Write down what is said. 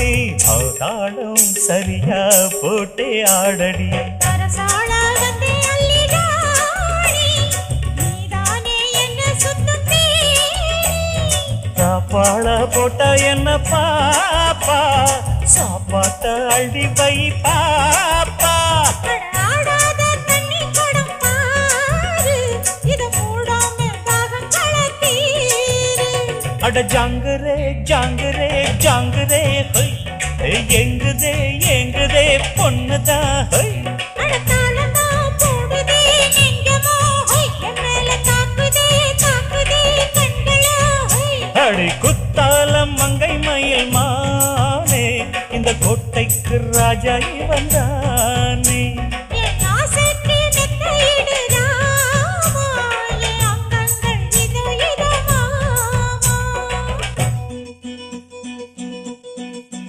மானே தாளம் சரியா போட்டே ஆடடி சாப்பாட போட்ட என்ன பாப்பா சாப்பாட்ட அள்ளி வை பாப்பா அட ஜாங்கரே ஜாங்கரே ஜாங்கரே எங்குதே எங்குதே பொண்ணுதா அடி குத்தாலம் மங்கை மயில் மானே இந்த கோட்டைக்கு ராஜா வந்தா